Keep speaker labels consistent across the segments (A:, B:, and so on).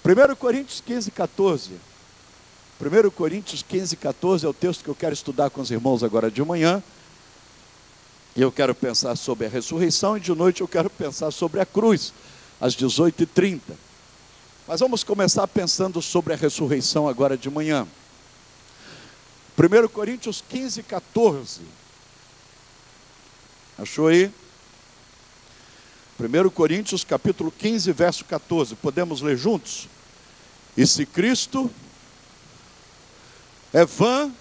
A: 1 Coríntios 15, 14. 1 Coríntios 15, 14 é o texto que eu quero estudar com os irmãos agora de manhã. E eu quero pensar sobre a ressurreição, e de noite eu quero pensar sobre a cruz, às 18h30. Mas vamos começar pensando sobre a ressurreição agora de manhã. 1 Coríntios 15, 14. Achou aí? 1 Coríntios capítulo 15, verso 14. Podemos ler juntos? E se Cristo é vã,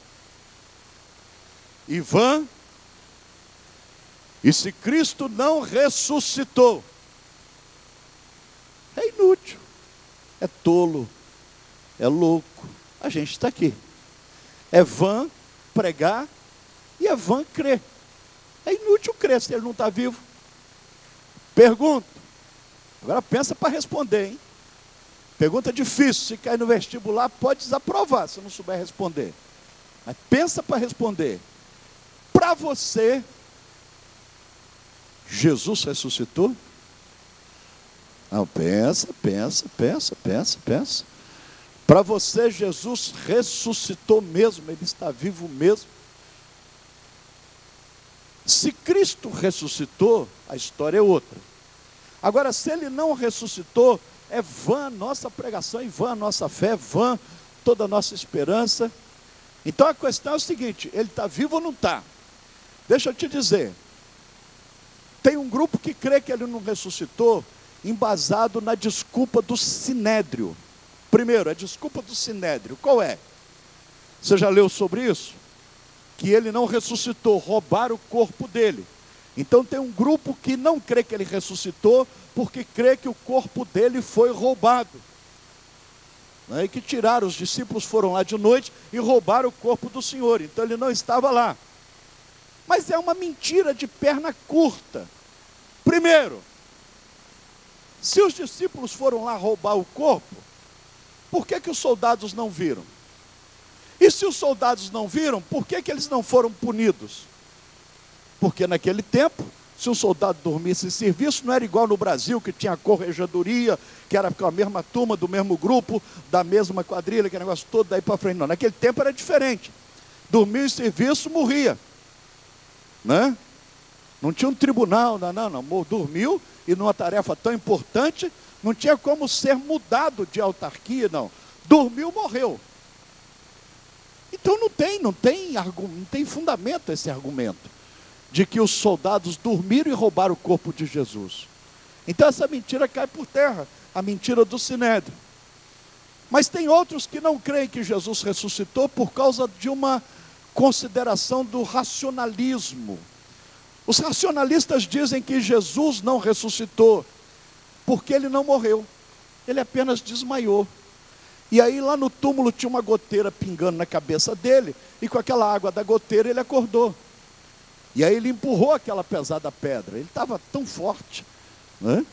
A: e se Cristo não ressuscitou, é inútil, é tolo, é louco. A gente está aqui. É vã pregar e é vã crer. É inútil crer se ele não está vivo. Pergunto. Agora pensa para responder, hein? Pergunta difícil. Se cair no vestibular, pode desaprovar se não souber responder. Mas pensa para responder. Para você, Jesus ressuscitou? Não, pensa. Para você, Jesus ressuscitou mesmo, ele está vivo mesmo. Se Cristo ressuscitou, a história é outra. Agora, se ele não ressuscitou, é vã a nossa pregação, e vã a nossa fé, vã toda a nossa esperança. Então a questão é o seguinte: ele está vivo ou não está? Deixa eu te dizer, tem um grupo que crê que ele não ressuscitou, embasado na desculpa do Sinédrio. Primeiro, a desculpa do Sinédrio, qual é? Você já leu sobre isso? Que ele não ressuscitou, roubaram o corpo dele. Então tem um grupo que não crê que ele ressuscitou, porque crê que o corpo dele foi roubado. E que tiraram, os discípulos foram lá de noite e roubaram o corpo do Senhor. Então ele não estava lá. Mas é uma mentira de perna curta. Primeiro, se os discípulos foram lá roubar o corpo, por que os soldados não viram? E se os soldados não viram, por que eles não foram punidos? Porque naquele tempo, se um soldado dormisse em serviço, não era igual no Brasil, que tinha a corregedoria, que era com a mesma turma, do mesmo grupo, da mesma quadrilha, aquele negócio todo daí para frente. Não, naquele tempo era diferente. Dormiu em serviço, morria. Né? Não tinha um tribunal, não. Dormiu, e numa tarefa tão importante, não tinha como ser mudado de autarquia, não. Dormiu, morreu. Então não tem fundamento esse argumento de que os soldados dormiram e roubaram o corpo de Jesus. Então essa mentira cai por terra, a mentira do Sinédrio. Mas tem outros que não creem que Jesus ressuscitou por causa de uma consideração do racionalismo. Os racionalistas dizem que Jesus não ressuscitou porque ele não morreu, ele apenas desmaiou. E aí lá no túmulo tinha uma goteira pingando na cabeça dele, e com aquela água da goteira ele acordou. E aí ele empurrou aquela pesada pedra, ele estava tão forte, né?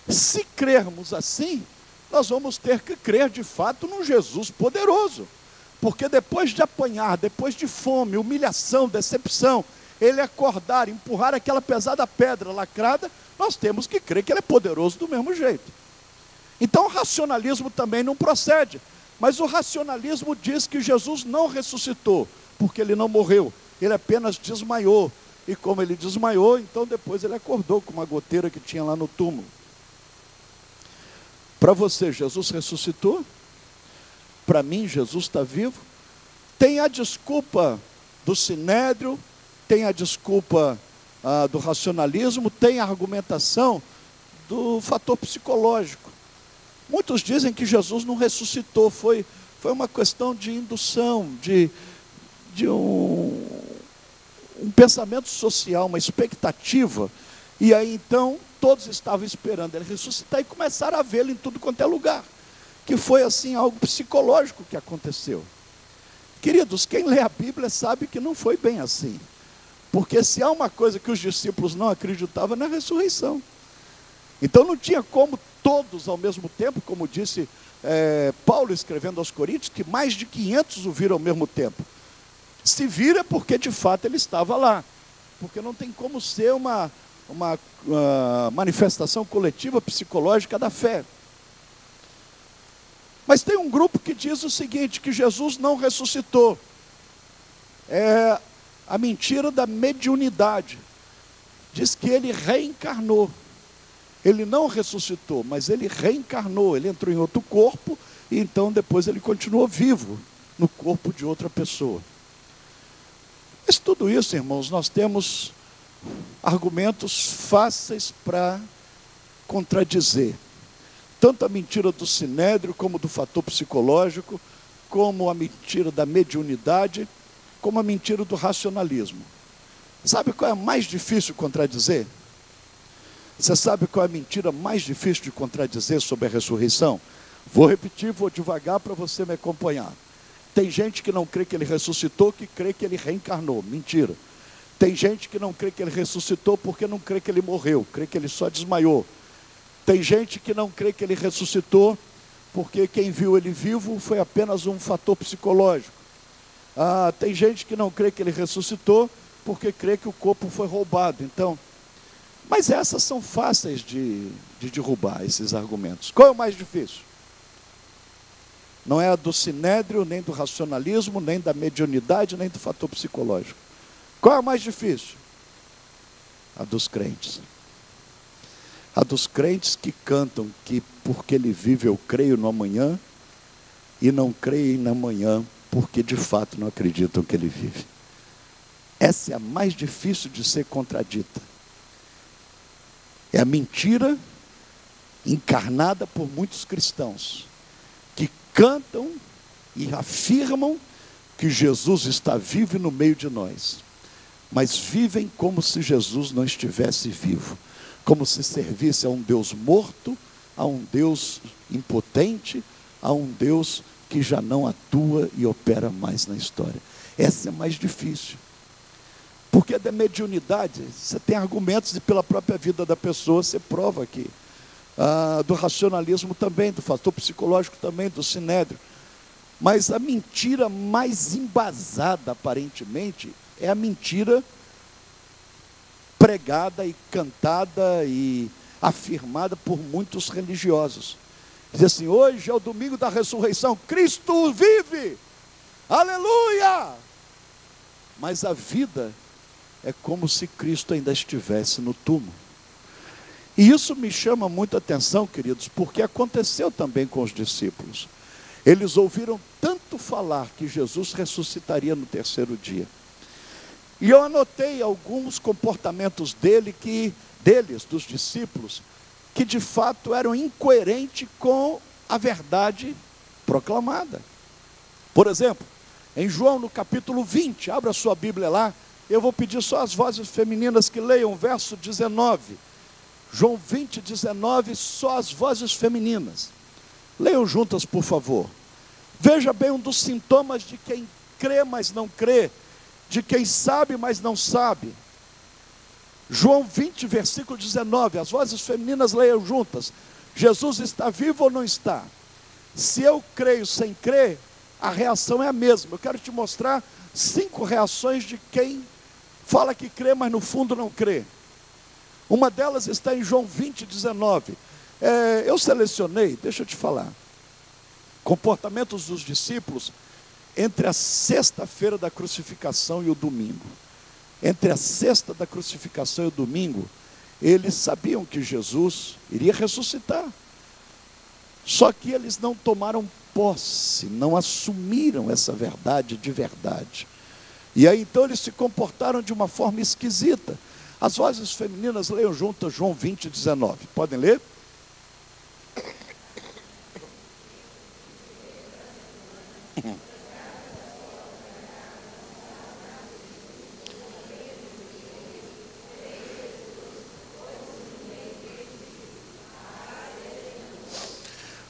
A: Se crermos assim, nós vamos ter que crer de fato num Jesus poderoso, porque depois de apanhar, depois de fome, humilhação, decepção, ele acordar, empurrar aquela pesada pedra lacrada, nós temos que crer que ele é poderoso do mesmo jeito. Então o racionalismo também não procede, mas o racionalismo diz que Jesus não ressuscitou, porque ele não morreu, ele apenas desmaiou, e como ele desmaiou, então depois ele acordou com uma goteira que tinha lá no túmulo. Para você, Jesus ressuscitou? Para mim, Jesus está vivo? Tem a desculpa do Sinédrio, tem a desculpa do racionalismo, tem a argumentação do fator psicológico. Muitos dizem que Jesus não ressuscitou, foi uma questão de indução, de um pensamento social, uma expectativa, e aí então todos estavam esperando ele ressuscitar e começaram a vê-lo em tudo quanto é lugar, que foi assim algo psicológico que aconteceu. Queridos, quem lê a Bíblia sabe que não foi bem assim, porque se há uma coisa que os discípulos não acreditavam, na ressurreição. Então não tinha como todos ao mesmo tempo, como disse Paulo escrevendo aos Coríntios, que mais de 500 o viram ao mesmo tempo. Se vira é porque de fato ele estava lá, porque não tem como ser uma manifestação coletiva psicológica da fé. Mas tem um grupo que diz o seguinte, que Jesus não ressuscitou. É a mentira da mediunidade. Diz que ele reencarnou. Ele não ressuscitou, mas ele reencarnou. Ele entrou em outro corpo e então depois ele continuou vivo no corpo de outra pessoa. Mas tudo isso, irmãos, nós temos argumentos fáceis para contradizer. Tanto a mentira do sinédrio, como do fator psicológico, como a mentira da mediunidade, como a mentira do racionalismo. Sabe qual é a mais difícil de contradizer? Você sabe qual é a mentira mais difícil de contradizer sobre a ressurreição? Vou repetir, vou devagar para você me acompanhar. Tem gente que não crê que ele ressuscitou, que crê que ele reencarnou. Mentira. Tem gente que não crê que ele ressuscitou porque não crê que ele morreu, crê que ele só desmaiou. Tem gente que não crê que ele ressuscitou porque quem viu ele vivo foi apenas um fator psicológico. Tem gente que não crê que ele ressuscitou porque crê que o corpo foi roubado. Então, mas essas são fáceis de derrubar, esses argumentos. Qual é o mais difícil? Não é a do sinédrio, nem do racionalismo, nem da mediunidade, nem do fator psicológico. Qual é a mais difícil? A dos crentes. A dos crentes que cantam que porque ele vive eu creio no amanhã, e não creem no amanhã porque de fato não acreditam que ele vive. Essa é a mais difícil de ser contradita. É a mentira encarnada por muitos cristãos que cantam e afirmam que Jesus está vivo no meio de nós, mas vivem como se Jesus não estivesse vivo, como se servisse a um Deus morto, a um Deus impotente, a um Deus que já não atua e opera mais na história. Essa é mais difícil. Porque da mediunidade, você tem argumentos e pela própria vida da pessoa, você prova aqui. Do racionalismo também, do fator psicológico também, do sinédrio. Mas a mentira mais embasada, aparentemente, é a mentira pregada e cantada e afirmada por muitos religiosos. Diz assim, hoje é o domingo da ressurreição, Cristo vive, aleluia! Mas a vida é como se Cristo ainda estivesse no túmulo. E isso me chama muita atenção, queridos, porque aconteceu também com os discípulos. Eles ouviram tanto falar que Jesus ressuscitaria no terceiro dia. E eu anotei alguns comportamentos deles, dos discípulos, que de fato eram incoerentes com a verdade proclamada. Por exemplo, em João no capítulo 20, abra sua Bíblia lá, eu vou pedir só as vozes femininas que leiam o verso 19. João 20, 19, só as vozes femininas. Leiam juntas, por favor. Veja bem um dos sintomas de quem crê, mas não crê, de quem sabe, mas não sabe. João 20, versículo 19, as vozes femininas leiam juntas. Jesus está vivo ou não está? Se eu creio sem crer, a reação é a mesma. Eu quero te mostrar 5 reações de quem fala que crê, mas no fundo não crê. Uma delas está em João 20, 19. Eu selecionei, deixa eu te falar, comportamentos dos discípulos entre a sexta-feira da crucificação e o domingo. Entre a sexta da crucificação e o domingo, eles sabiam que Jesus iria ressuscitar. Só que eles não tomaram posse, não assumiram essa verdade de verdade. E aí então eles se comportaram de uma forma esquisita. As vozes femininas leiam juntas João 20, 19. Podem ler?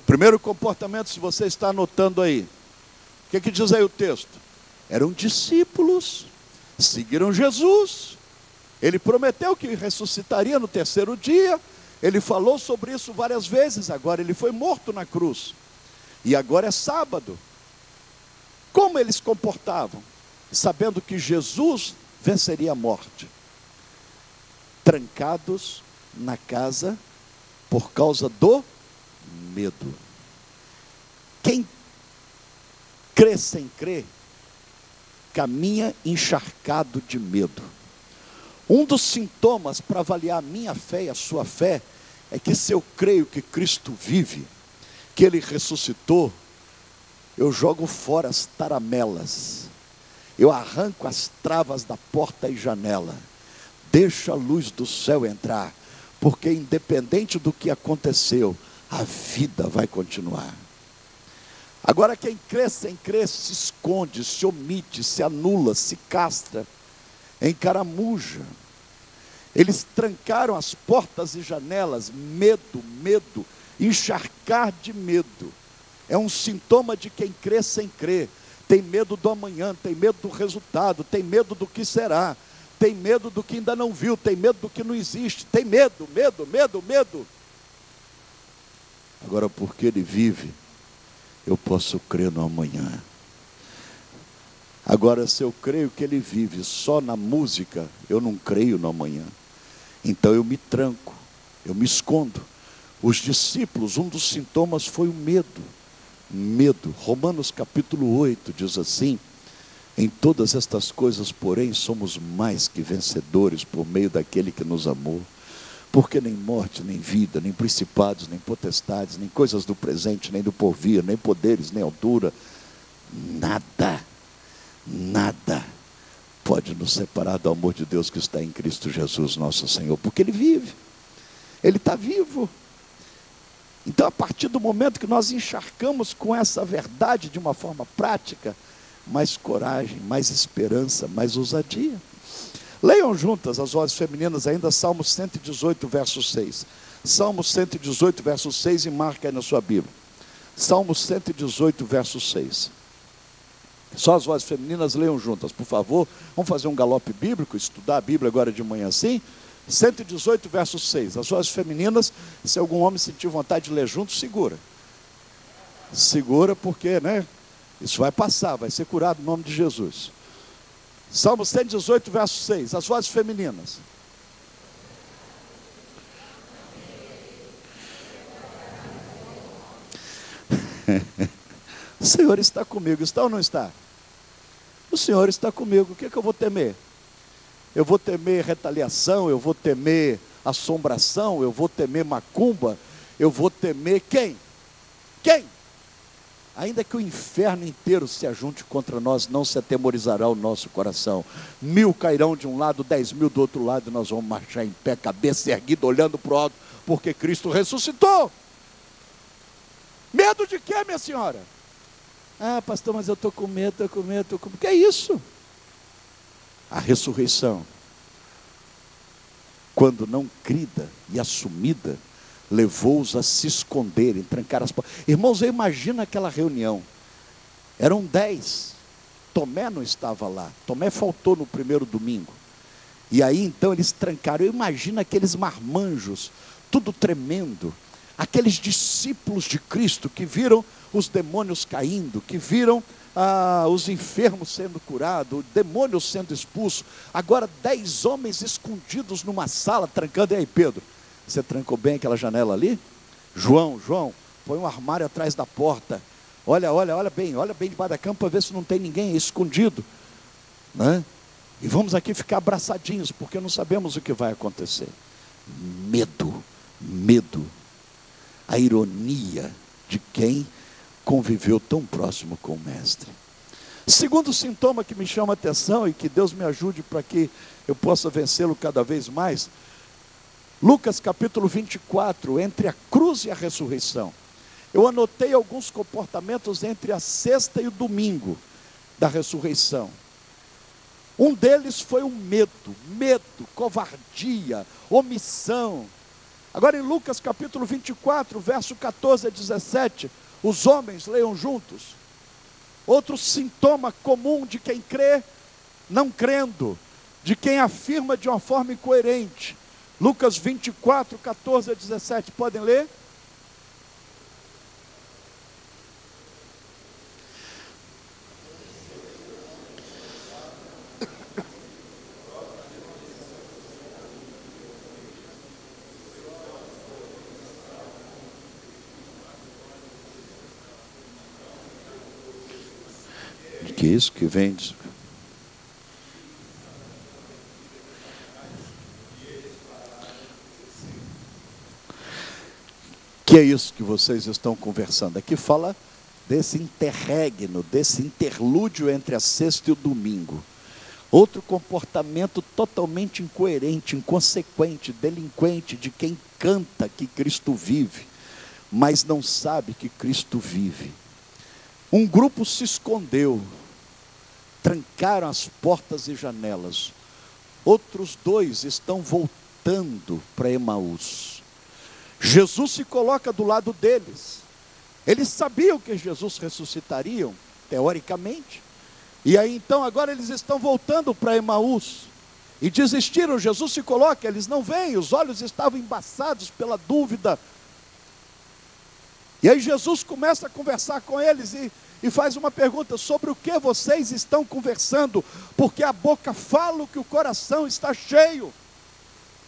A: Primeiro comportamento, se você está anotando aí, o que diz aí o texto? Eram discípulos, seguiram Jesus, ele prometeu que ressuscitaria no terceiro dia, ele falou sobre isso várias vezes, agora ele foi morto na cruz, e agora é sábado. Como eles se comportavam? Sabendo que Jesus venceria a morte, trancados na casa por causa do medo. Crer sem crer caminha encharcado de medo. Um dos sintomas para avaliar a minha fé e a sua fé é que se eu creio que Cristo vive, que Ele ressuscitou, eu jogo fora as taramelas, eu arranco as travas da porta e janela, deixo a luz do céu entrar, porque independente do que aconteceu, a vida vai continuar. Agora quem crê sem crer se esconde, se omite, se anula, se castra, encaramuja. Eles trancaram as portas e janelas, medo, encharcar de medo. É um sintoma de quem crê sem crer. Tem medo do amanhã, tem medo do resultado, tem medo do que será, tem medo do que ainda não viu, tem medo do que não existe, tem medo. Agora, porque Ele vive, eu posso crer no amanhã. Agora, se eu creio que Ele vive só na música, eu não creio no amanhã. Então eu me tranco, eu me escondo. Os discípulos, um dos sintomas foi o medo. Romanos capítulo 8 diz assim: em todas estas coisas, porém, somos mais que vencedores por meio daquele que nos amou. Porque nem morte, nem vida, nem principados, nem potestades, nem coisas do presente, nem do porvir, nem poderes, nem altura, nada pode nos separar do amor de Deus que está em Cristo Jesus nosso Senhor, porque Ele vive, Ele está vivo. Então, a partir do momento que nós encharcamos com essa verdade de uma forma prática, mais coragem, mais esperança, mais ousadia. Leiam juntas as vozes femininas ainda, Salmo 118, verso 6. Salmo 118, verso 6, e marca aí na sua Bíblia. Salmo 118, verso 6. Só as vozes femininas, leiam juntas, por favor. Vamos fazer um galope bíblico, estudar a Bíblia agora de manhã assim. 118, verso 6. As vozes femininas, se algum homem sentir vontade de ler junto, segura. Segura porque, né? Isso vai passar, vai ser curado no nome de Jesus. Salmo 118, verso 6. As vozes femininas. O Senhor está comigo, está ou não está? O Senhor está comigo, o que é que eu vou temer? Eu vou temer retaliação, eu vou temer assombração, eu vou temer macumba, eu vou temer quem? Quem? Ainda que o inferno inteiro se ajunte contra nós, não se atemorizará o nosso coração. 1000 cairão de um lado, 10.000 do outro lado, e nós vamos marchar em pé, cabeça erguida, olhando para o alto, porque Cristo ressuscitou. Medo de quê, minha senhora? Ah, pastor, mas eu estou com medo, O que é isso? A ressurreição, quando não crida e assumida, levou-os a se esconderem, trancar as portas. Irmãos, eu imagino aquela reunião. Eram 10. Tomé não estava lá. Tomé faltou no primeiro domingo. E aí então eles trancaram. Eu imagino aqueles marmanjos, tudo tremendo. Aqueles discípulos de Cristo que viram os demônios caindo, que viram os enfermos sendo curados, o demônio sendo expulso. Agora 10 homens escondidos numa sala, trancando. E aí, Pedro, você trancou bem aquela janela ali? João, põe um armário atrás da porta. Olha bem debaixo da cama para ver se não tem ninguém escondido, né? E vamos aqui ficar abraçadinhos, porque não sabemos o que vai acontecer. Medo. A ironia de quem conviveu tão próximo com o Mestre. Segundo sintoma que me chama a atenção, e que Deus me ajude para que eu possa vencê-lo cada vez mais, Lucas capítulo 24, entre a cruz e a ressurreição. Eu anotei alguns comportamentos entre a sexta e o domingo da ressurreição. Um deles foi o medo, covardia, omissão. Agora em Lucas capítulo 24, verso 14 a 17, os homens leiam juntos. Outro sintoma comum de quem crê não crendo, de quem afirma de uma forma incoerente. Lucas 24, 14 a 17, podem ler? Que isso que vem? Que é isso que vocês estão conversando? Aqui fala desse interregno, desse interlúdio entre a sexta e o domingo. Outro comportamento totalmente incoerente, inconsequente, delinquente de quem canta que Cristo vive, mas não sabe que Cristo vive. Um grupo se escondeu, trancaram as portas e janelas. Outros dois estão voltando para Emaús. Jesus se coloca do lado deles. Eles sabiam que Jesus ressuscitaria, teoricamente. E aí então agora eles estão voltando para Emaús. E desistiram, Jesus se coloca, eles não veem, os olhos estavam embaçados pela dúvida. E aí Jesus começa a conversar com eles e faz uma pergunta: sobre o que vocês estão conversando? Porque a boca fala o que o coração está cheio.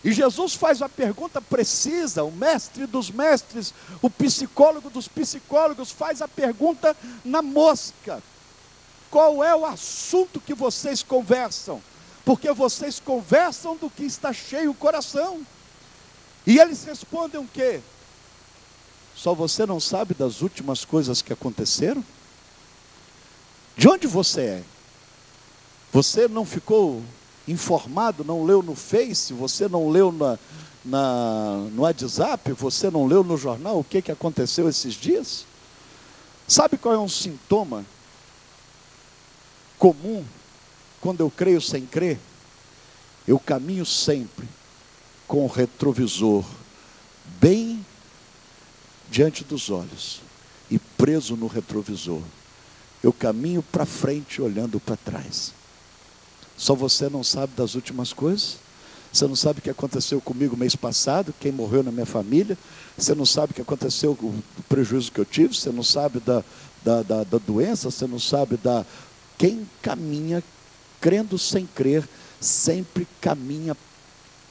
A: E Jesus faz uma pergunta precisa, o mestre dos mestres, o psicólogo dos psicólogos, faz a pergunta na mosca: qual é o assunto que vocês conversam? Porque vocês conversam do que está cheio o coração. E eles respondem o quê? Só você não sabe das últimas coisas que aconteceram? De onde você é? Você não ficou informado, não leu no Face, você não leu no WhatsApp, você não leu no jornal o que aconteceu esses dias? Sabe qual é um sintoma comum quando eu creio sem crer? Eu caminho sempre com o retrovisor bem diante dos olhos e preso no retrovisor. Eu caminho para frente olhando para trás. Só você não sabe das últimas coisas? Você não sabe o que aconteceu comigo mês passado, quem morreu na minha família? Você não sabe o que aconteceu, o prejuízo que eu tive? Você não sabe da doença? Você não sabe da... Quem caminha crendo sem crer, sempre caminha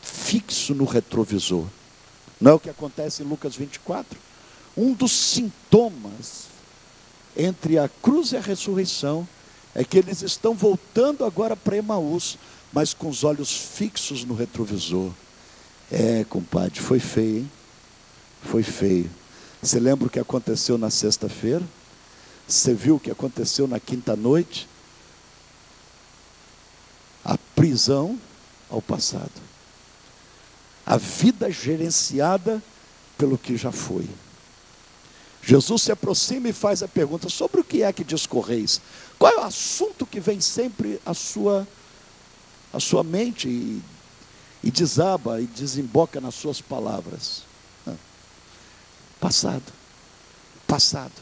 A: fixo no retrovisor. Não é o que acontece em Lucas 24? Um dos sintomas entre a cruz e a ressurreição é que eles estão voltando agora para Emaús, mas com os olhos fixos no retrovisor. Compadre, foi feio, hein? Foi feio. Você lembra o que aconteceu na sexta-feira? Você viu o que aconteceu na quinta-noite? A prisão ao passado. A vida gerenciada pelo que já foi. Jesus se aproxima e faz a pergunta: sobre o que é que discorreis? Qual é o assunto que vem sempre à sua mente e desaba e desemboca nas suas palavras? Passado. Passado.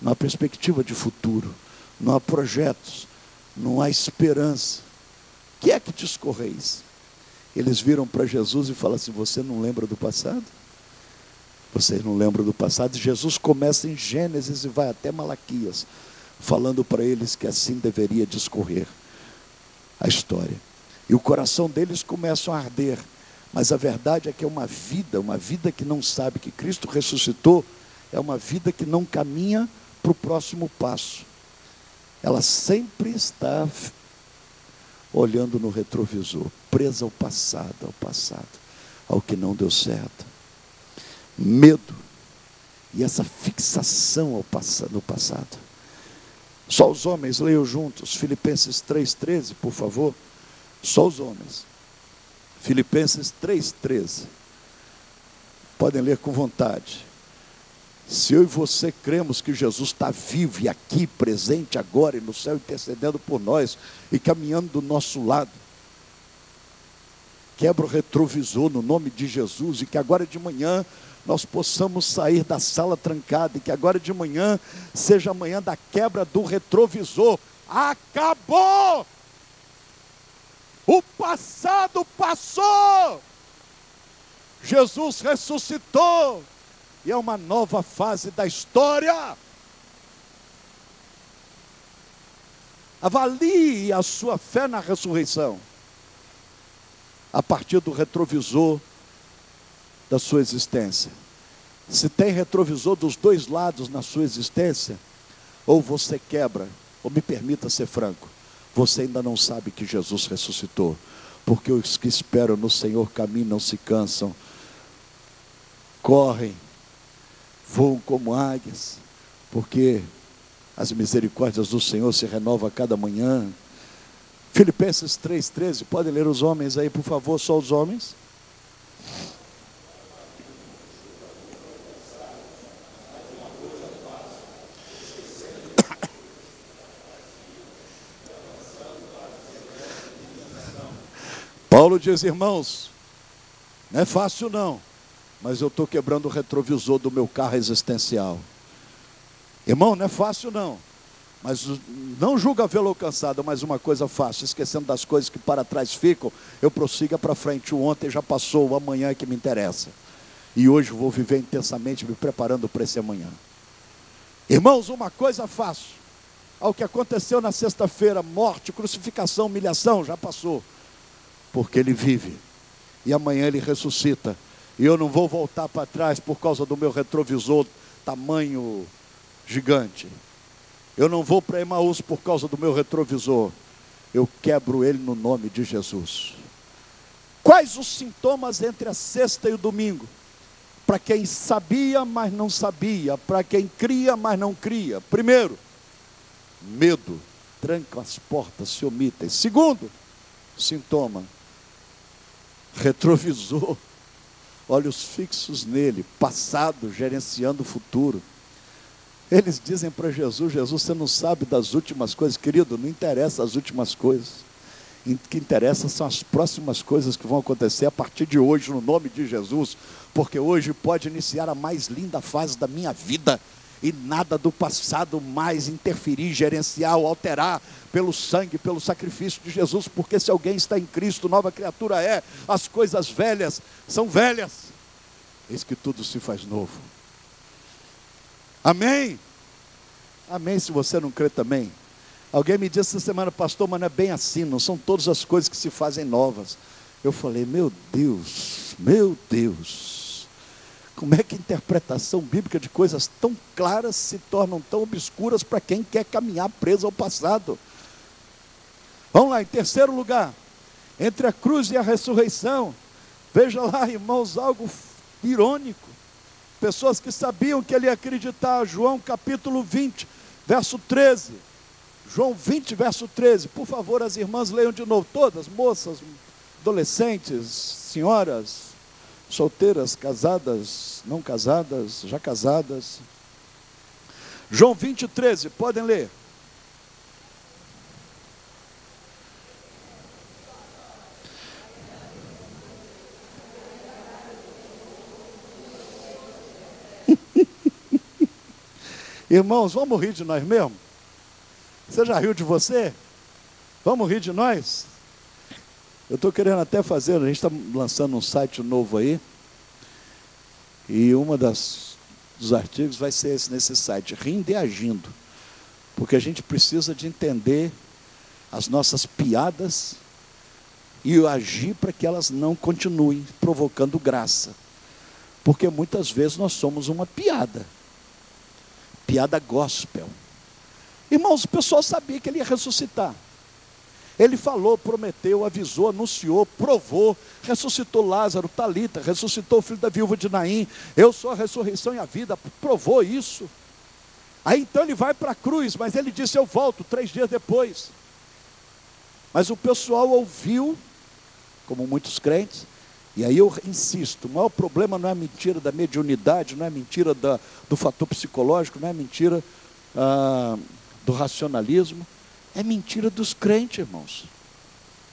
A: Não há perspectiva de futuro, não há projetos, não há esperança. O que é que discorreis? Eles viram para Jesus e falam assim: você não lembra do passado? Vocês não lembram do passado? E Jesus começa em Gênesis e vai até Malaquias, falando para eles que assim deveria discorrer a história. E o coração deles começa a arder. Mas a verdade é que é uma vida que não sabe que Cristo ressuscitou, é uma vida que não caminha para o próximo passo. Ela sempre está olhando no retrovisor, presa ao passado, ao que não deu certo. Medo e essa fixação no passado. Só os homens, leiam juntos Filipenses 3,13, por favor. Só os homens. Filipenses 3,13. Podem ler com vontade. Se eu e você cremos que Jesus está vivo e aqui, presente agora e no céu, intercedendo por nós e caminhando do nosso lado, quebra o retrovisor no nome de Jesus, e que agora de manhã nós possamos sair da sala trancada, e que agora de manhã seja a manhã da quebra do retrovisor. Acabou! O passado passou! Jesus ressuscitou! E é uma nova fase da história. Avalie a sua fé na ressurreição a partir do retrovisor da sua existência. Se tem retrovisor dos dois lados na sua existência, ou você quebra, ou me permita ser franco, você ainda não sabe que Jesus ressuscitou, porque os que esperam no Senhor caminham, não se cansam, correm, voam como águias, porque as misericórdias do Senhor se renovam a cada manhã. Filipenses 3,13, podem ler os homens aí, por favor, só os homens. Paulo diz, irmãos, não é fácil não, mas eu estou quebrando o retrovisor do meu carro existencial. Irmão, não é fácil não, mas não julga vê-lo alcançado, mas uma coisa fácil, esquecendo das coisas que para trás ficam, eu prossiga para frente. O ontem já passou, o amanhã é que me interessa, e hoje vou viver intensamente me preparando para esse amanhã. Irmãos, uma coisa fácil, ao que aconteceu na sexta-feira, morte, crucificação, humilhação, já passou, porque Ele vive, e amanhã Ele ressuscita, e eu não vou voltar para trás por causa do meu retrovisor tamanho gigante. Eu não vou para Emaús por causa do meu retrovisor. Eu quebro ele no nome de Jesus. Quais os sintomas entre a sexta e o domingo? Para quem sabia, mas não sabia. Para quem cria, mas não cria. Primeiro, medo. Trancam as portas, se omitem. Segundo sintoma, retrovisor. Olhos fixos nele. Passado, gerenciando o futuro. Eles dizem para Jesus, Jesus, você não sabe das últimas coisas. Querido, não interessa as últimas coisas. O que interessa são as próximas coisas que vão acontecer a partir de hoje, no nome de Jesus. Porque hoje pode iniciar a mais linda fase da minha vida. E nada do passado mais interferir, gerenciar ou alterar pelo sangue, pelo sacrifício de Jesus. Porque se alguém está em Cristo, nova criatura é. As coisas velhas são velhas. Eis que tudo se faz novo. Amém? Amém, se você não crê também. Alguém me disse essa semana, pastor, mas não é bem assim, não são todas as coisas que se fazem novas. Eu falei, meu Deus, como é que a interpretação bíblica de coisas tão claras se tornam tão obscuras para quem quer caminhar preso ao passado? Vamos lá, em terceiro lugar, entre a cruz e a ressurreição, veja lá, irmãos, algo irônico. Pessoas que sabiam que ele ia acreditar. João capítulo 20, verso 13. João 20, verso 13. Por favor, as irmãs leiam de novo. Todas, moças, adolescentes, senhoras, solteiras, casadas, não casadas, já casadas. João 20, 13. Podem ler. Irmãos, vamos rir de nós mesmos? Você já riu de você? Vamos rir de nós? Eu estou querendo até fazer, a gente está lançando um site novo aí, e dos artigos vai ser esse nesse site, Rindo e Agindo, porque a gente precisa de entender as nossas piadas e agir para que elas não continuem provocando graça, porque muitas vezes nós somos uma piada gospel. Irmãos, o pessoal sabia que ele ia ressuscitar. Ele falou, prometeu, avisou, anunciou, provou, ressuscitou Lázaro, Talita, ressuscitou o filho da viúva de Naim. Eu sou a ressurreição e a vida, provou isso. Aí então ele vai para a cruz, mas ele disse, eu volto 3 dias depois. Mas o pessoal ouviu, como muitos crentes, e aí eu insisto, o maior problema não é a mentira da mediunidade, não é a mentira do fator psicológico, não é a mentira do racionalismo, é mentira dos crentes, irmãos,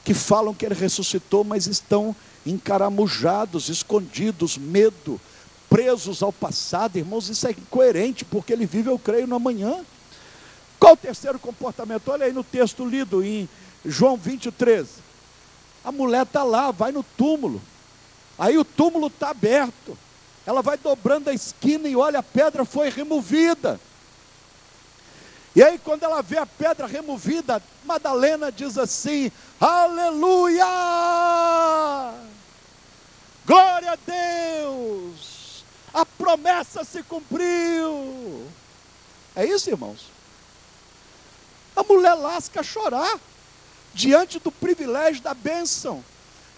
A: que falam que ele ressuscitou, mas estão encaramujados, escondidos, medo, presos ao passado. Irmãos, isso é incoerente, porque ele vive, eu creio, no amanhã. Qual o terceiro comportamento? Olha aí no texto lido em João 20, 13. A mulher está lá, vai no túmulo. Aí o túmulo está aberto. Ela vai dobrando a esquina e olha, a pedra foi removida. E aí quando ela vê a pedra removida, Madalena diz assim, aleluia! Glória a Deus! A promessa se cumpriu. É isso, irmãos. A mulher lasca a chorar, diante do privilégio da bênção,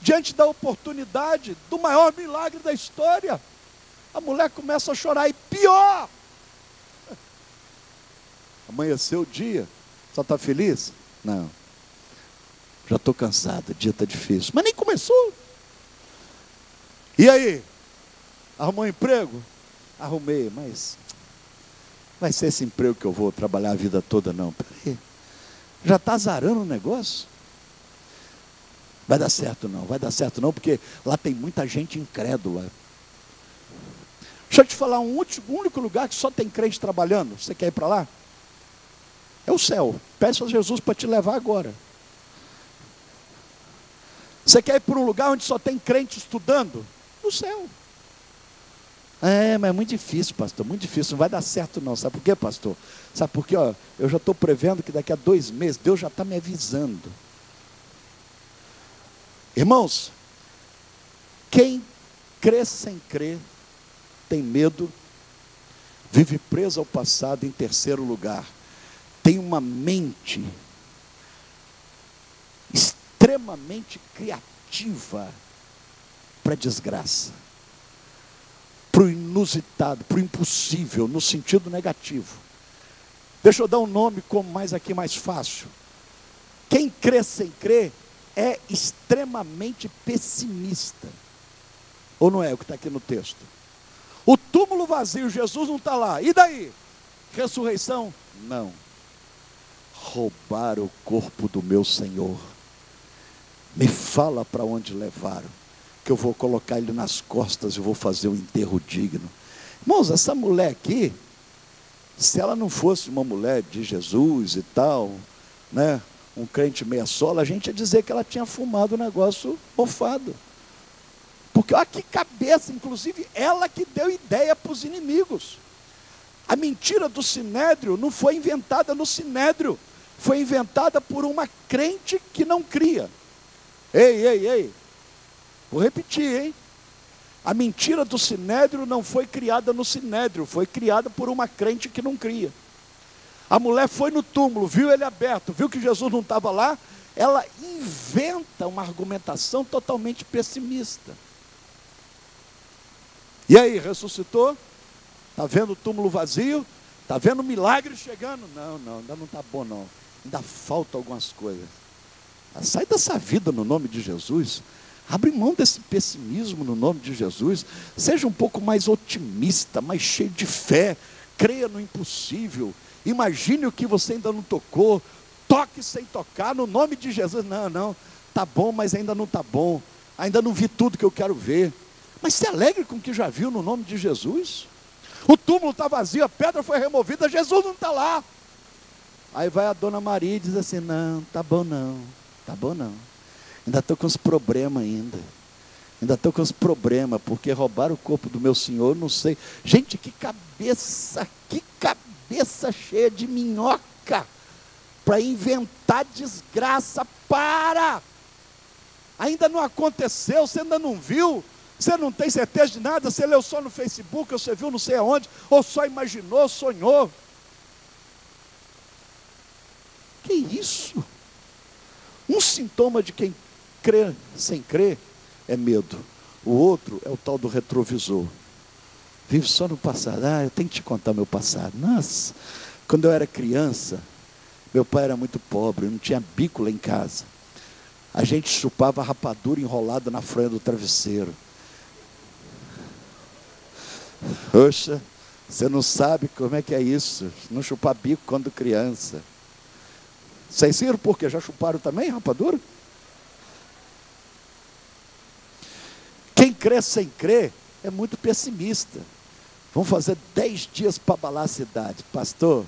A: diante da oportunidade, do maior milagre da história. A mulher começa a chorar, e pior, amanheceu o dia, só está feliz? Não, já estou cansado, o dia está difícil, mas nem começou. E aí, arrumou um emprego? Arrumei, mas vai ser esse emprego que eu vou trabalhar a vida toda? Não, peraí, já está azarando o negócio? Vai dar certo não, porque lá tem muita gente incrédula. Deixa eu te falar, um único lugar que só tem crente trabalhando, você quer ir para lá? É o céu. Peça a Jesus para te levar agora. Você quer ir para um lugar onde só tem crente estudando? No céu. Mas é muito difícil, pastor, muito difícil, não vai dar certo não. Sabe por quê, pastor? Sabe por quê? Eu já estou prevendo que daqui a 2 meses, Deus já está me avisando. Irmãos, quem crê sem crer, tem medo, vive preso ao passado. Em terceiro lugar, tem uma mente extremamente criativa para a desgraça, para o inusitado, para o impossível, no sentido negativo. Deixa eu dar um nome como mais fácil. Quem crê sem crer é extremamente pessimista. Ou não é o que está aqui no texto? O túmulo vazio, Jesus não está lá. E daí? Ressurreição? Não. Roubaram o corpo do meu Senhor. Me fala para onde levaram, que eu vou colocar ele nas costas e vou fazer um enterro digno. Irmãos, essa mulher aqui, se ela não fosse uma mulher de Jesus e tal, né, um crente meia sola, a gente ia dizer que ela tinha fumado um negócio mofado. Porque olha que cabeça, inclusive ela que deu ideia para os inimigos. A mentira do Sinédrio não foi inventada no Sinédrio, foi inventada por uma crente que não cria. Ei, vou repetir, hein? A mentira do Sinédrio não foi criada no Sinédrio, foi criada por uma crente que não cria. A mulher foi no túmulo, viu ele aberto, viu que Jesus não estava lá, ela inventa uma argumentação totalmente pessimista. E aí, ressuscitou? Está vendo o túmulo vazio? Está vendo o milagre chegando? Não, ainda não está bom não, ainda falta algumas coisas. Sai dessa vida no nome de Jesus, abre mão desse pessimismo no nome de Jesus, seja um pouco mais otimista, mais cheio de fé, creia no impossível, imagine o que você ainda não tocou, toque sem tocar no nome de Jesus. Não, está bom, mas ainda não está bom, ainda não vi tudo que eu quero ver. Mas se alegre com o que já viu no nome de Jesus. O túmulo está vazio, a pedra foi removida, Jesus não está lá. Aí vai a dona Maria e diz assim: não, tá bom não, ainda estou com os problemas porque roubaram o corpo do meu Senhor, não sei. Gente, que cabeça cheia de minhoca, para inventar desgraça. Ainda não aconteceu, você ainda não viu, você não tem certeza de nada, você leu só no Facebook, ou você viu não sei aonde, ou só imaginou, sonhou. Que isso? Um sintoma de quem crê sem crer é medo. O outro é o tal do retrovisor. Vive só no passado. Eu tenho que te contar meu passado. Nossa, quando eu era criança, meu pai era muito pobre, não tinha bico lá em casa. A gente chupava rapadura enrolada na fronha do travesseiro. Poxa, você não sabe como é que é isso, não chupar bico quando criança. Vocês viram por quê? Já chuparam também rapadura? Quem crê sem crer é muito pessimista. Vamos fazer 10 dias para abalar a cidade. Pastor,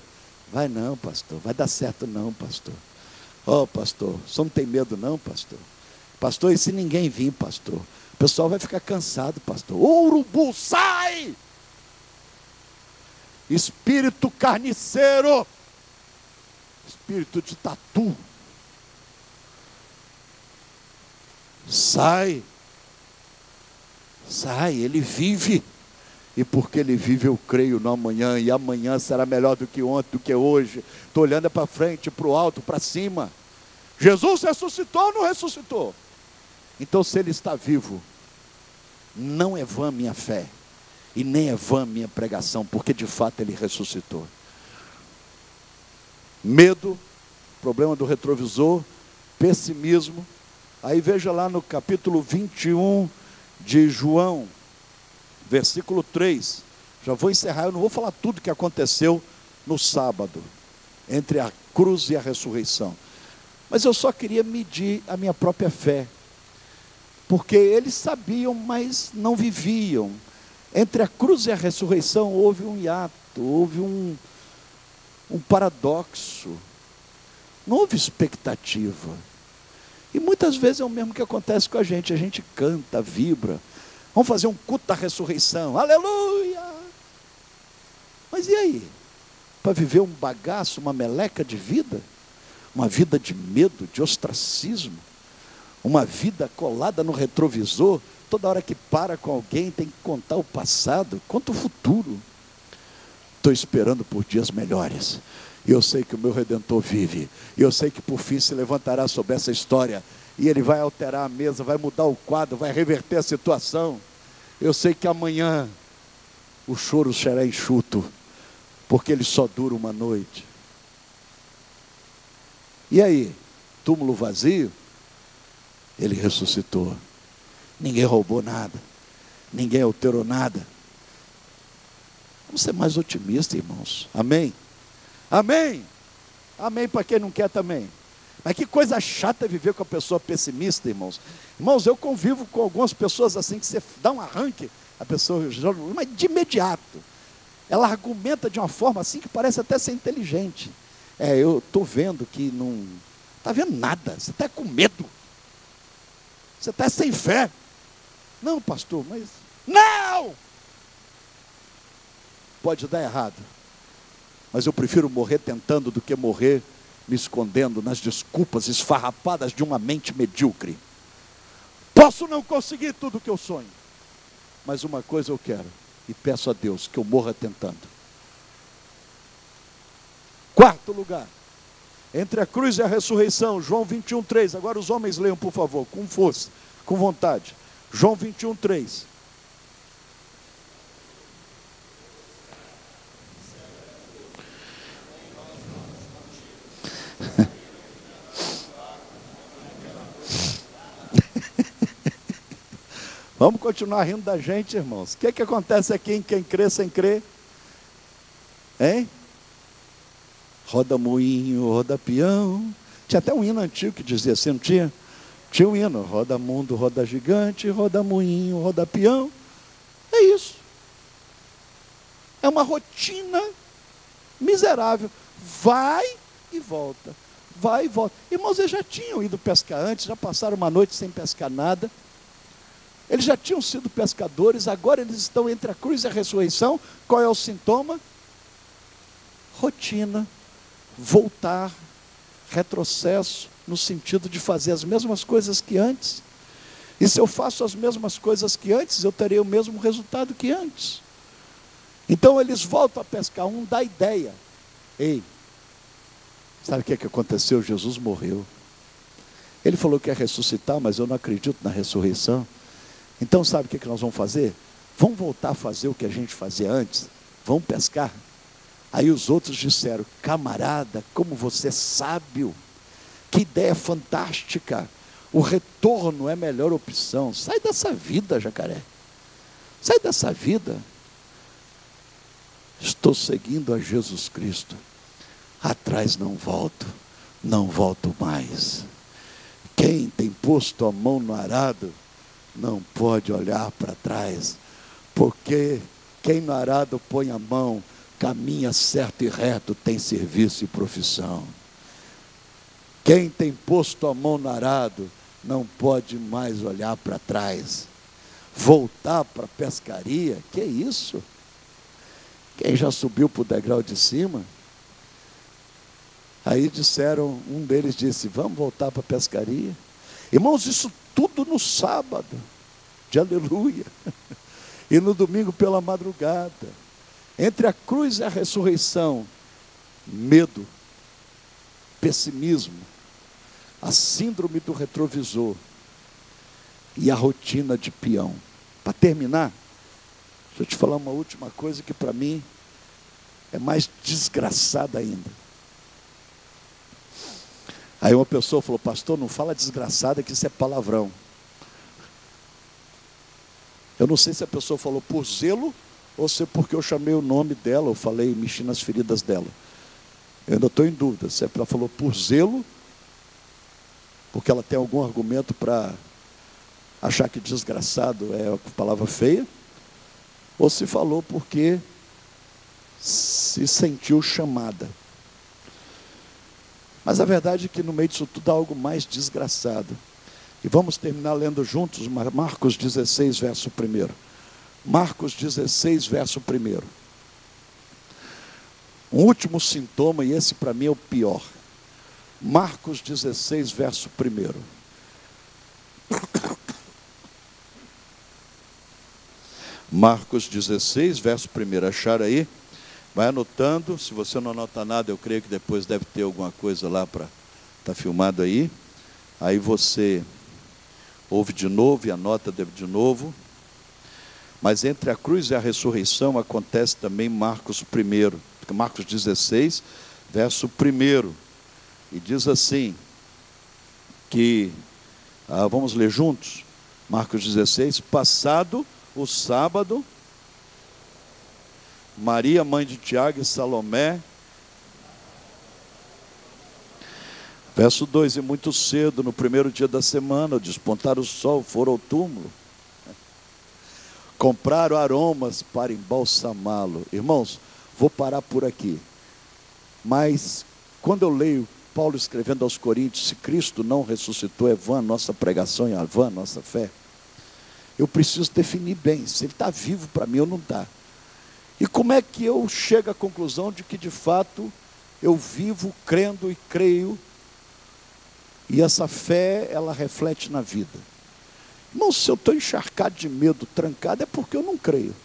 A: vai não, pastor, vai dar certo não, pastor. Pastor, você não tem medo não, pastor? Pastor, e se ninguém vir, pastor? O pessoal vai ficar cansado, pastor. Urubu, sai! Espírito carniceiro, espírito de tatu, sai, ele vive, E porque Ele vive, eu creio no amanhã. E amanhã será melhor do que ontem, do que hoje. Estou olhando para frente, para o alto, para cima. Jesus ressuscitou ou não ressuscitou? Então, se Ele está vivo, não é vã minha fé. E nem é vã minha pregação, porque de fato Ele ressuscitou. Medo, problema do retrovisor, pessimismo. Aí veja lá no capítulo 21 de João, versículo 3. Já vou encerrar, eu não vou falar tudo que aconteceu no sábado, entre a cruz e a ressurreição. Mas eu só queria medir a minha própria fé. Porque eles sabiam, mas não viviam. Entre a cruz e a ressurreição houve um hiato, houve um paradoxo. Não houve expectativa. E muitas vezes é o mesmo que acontece com a gente canta, vibra. Vamos fazer um culto da ressurreição, aleluia! Mas e aí? Para viver um bagaço, uma meleca de vida? Uma vida de medo, de ostracismo? Uma vida colada no retrovisor? Toda hora que para com alguém tem que contar o passado, conta o futuro. Estou esperando por dias melhores. E eu sei que o meu Redentor vive. E eu sei que por fim se levantará sobre essa história. E Ele vai alterar a mesa, vai mudar o quadro, vai reverter a situação. Eu sei que amanhã o choro será enxuto, porque ele só dura uma noite. E aí? Túmulo vazio? Ele ressuscitou. Ninguém roubou nada. Ninguém alterou nada. Vamos ser mais otimistas, irmãos. Amém? Amém? Amém para quem não quer também. Mas que coisa chata é viver com a pessoa pessimista, irmãos. Irmãos, eu convivo com algumas pessoas assim, que você dá um arranque, a pessoa joga, mas de imediato. Ela argumenta de uma forma assim que parece até ser inteligente. Eu estou vendo que não está vendo nada, você está com medo. Você está sem fé. Não, pastor, mas... Não! Pode dar errado. Mas eu prefiro morrer tentando do que morrer me escondendo nas desculpas esfarrapadas de uma mente medíocre. Posso não conseguir tudo o que eu sonho, mas uma coisa eu quero, e peço a Deus que eu morra tentando. Quarto lugar, entre a cruz e a ressurreição, João 21:3. Agora os homens leiam, por favor, com força, com vontade. João 21:3. Vamos continuar rindo da gente, irmãos. O que acontece aqui em quem crê sem crer? Hein? Roda moinho, roda peão. Tinha até um hino antigo que dizia assim, não tinha? Tinha um hino, roda mundo, roda gigante, roda moinho, roda peão. É isso. É uma rotina miserável. Vai e volta. Vai e volta. Irmãos, eles já tinham ido pescar antes, já passaram uma noite sem pescar nada. Eles já tinham sido pescadores, agora eles estão entre a cruz e a ressurreição. Qual é o sintoma? Rotina, voltar, retrocesso, no sentido de fazer as mesmas coisas que antes. E se eu faço as mesmas coisas que antes, eu terei o mesmo resultado que antes. Então eles voltam a pescar, um dá ideia. Ei, sabe o que aconteceu? Jesus morreu. Ele falou que ia ressuscitar, mas eu não acredito na ressurreição. Então sabe o que nós vamos fazer? Vamos voltar a fazer o que a gente fazia antes? Vamos pescar? Aí os outros disseram, camarada, como você é sábio, que ideia fantástica, o retorno é a melhor opção. Sai dessa vida, jacaré, sai dessa vida. Estou seguindo a Jesus Cristo, atrás não volto mais. Quem tem posto a mão no arado, não pode olhar para trás, porque quem no arado põe a mão, caminha certo e reto, tem serviço e profissão. Quem tem posto a mão no arado, não pode mais olhar para trás. Voltar para a pescaria, que isso? Quem já subiu para o degrau de cima? Aí disseram, um deles disse, vamos voltar para a pescaria. Irmãos, isso tudo no sábado, de aleluia. E no domingo pela madrugada, entre a cruz e a ressurreição, medo, pessimismo, a síndrome do retrovisor e a rotina de peão. Para terminar, deixa eu te falar uma última coisa que para mim é mais desgraçada ainda. Aí uma pessoa falou: pastor, não fala desgraçada, que isso é palavrão. Eu não sei se a pessoa falou por zelo ou se é porque eu chamei o nome dela, eu falei, mexi nas feridas dela. Eu ainda estou em dúvida se ela falou por zelo, porque ela tem algum argumento para achar que desgraçado é a palavra feia, ou se falou porque se sentiu chamada. Mas a verdade é que no meio disso tudo há algo mais desgraçado. E vamos terminar lendo juntos Marcos 16, verso 1. Marcos 16, verso 1. Um último sintoma, e esse para mim é o pior. Marcos 16, verso 1. Marcos 16, verso 1. Acharam aí? Vai anotando. Se você não anota nada, eu creio que depois deve ter alguma coisa lá para estar filmado aí. Aí você ouve de novo e anota de novo. Mas entre a cruz e a ressurreição acontece também Marcos 1. Marcos 16, verso 1. E diz assim, que, vamos ler juntos? Marcos 16, passado o sábado, Maria, mãe de Tiago e Salomé. Verso 2, e muito cedo, no primeiro dia da semana, ao despontar o sol, foram ao túmulo. Compraram aromas para embalsamá-lo. Irmãos, vou parar por aqui. Mas, quando eu leio Paulo escrevendo aos Coríntios, se Cristo não ressuscitou, é vã a nossa pregação e é vã a nossa fé. Eu preciso definir bem, se ele está vivo para mim ou não está. E como é que eu chego à conclusão de que, de fato, eu vivo crendo e creio, e essa fé, ela reflete na vida? Irmão, se eu estou encharcado de medo, trancado, é porque eu não creio.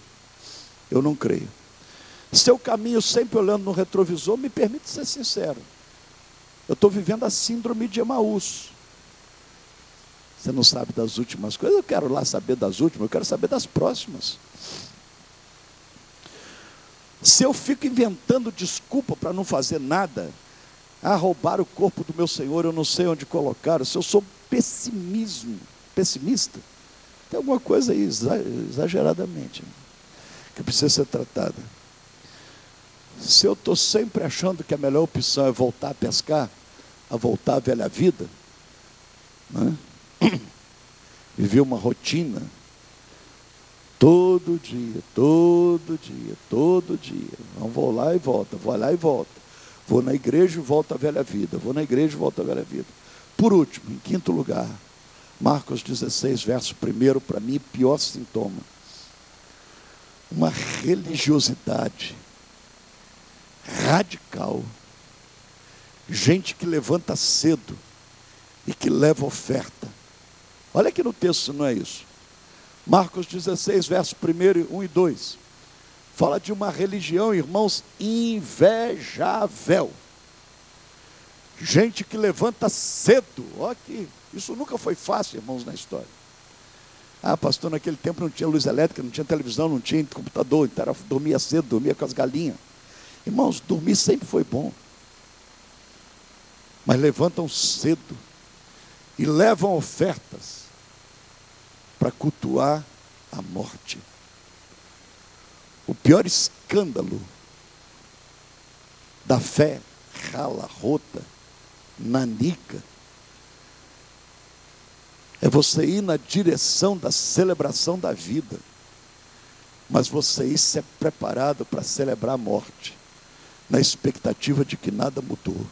A: Eu não creio. Se eu caminho sempre olhando no retrovisor, me permite ser sincero, eu estou vivendo a síndrome de Emaús. Você não sabe das últimas coisas? Eu quero lá saber das últimas, eu quero saber das próximas. Se eu fico inventando desculpa para não fazer nada, roubar o corpo do meu Senhor, eu não sei onde colocar. Se eu sou pessimista, tem alguma coisa aí exageradamente que precisa ser tratada. Se eu estou sempre achando que a melhor opção é voltar a pescar, a voltar à velha vida, né? Viver uma rotina, todo dia, vou lá e volta, vou lá e volta, vou na igreja e volto à velha vida, vou na igreja e volto à velha vida. Por último, em quinto lugar, Marcos 16, verso 1, para mim, pior sintoma, uma religiosidade radical, gente que levanta cedo e que leva oferta. Olha aqui no texto, não é isso? Marcos 16, verso 1 e 2, fala de uma religião, irmãos, invejável. Gente que levanta cedo. Olha aqui, isso nunca foi fácil, irmãos, na história. Pastor, naquele tempo não tinha luz elétrica, não tinha televisão, não tinha computador, então dormia cedo, dormia com as galinhas. Irmãos, dormir sempre foi bom, mas levantam cedo e levam ofertas para cultuar a morte. O pior escândalo da fé rala, rota, nanica, é você ir na direção da celebração da vida, mas você ir ser preparado para celebrar a morte, na expectativa de que nada mudou.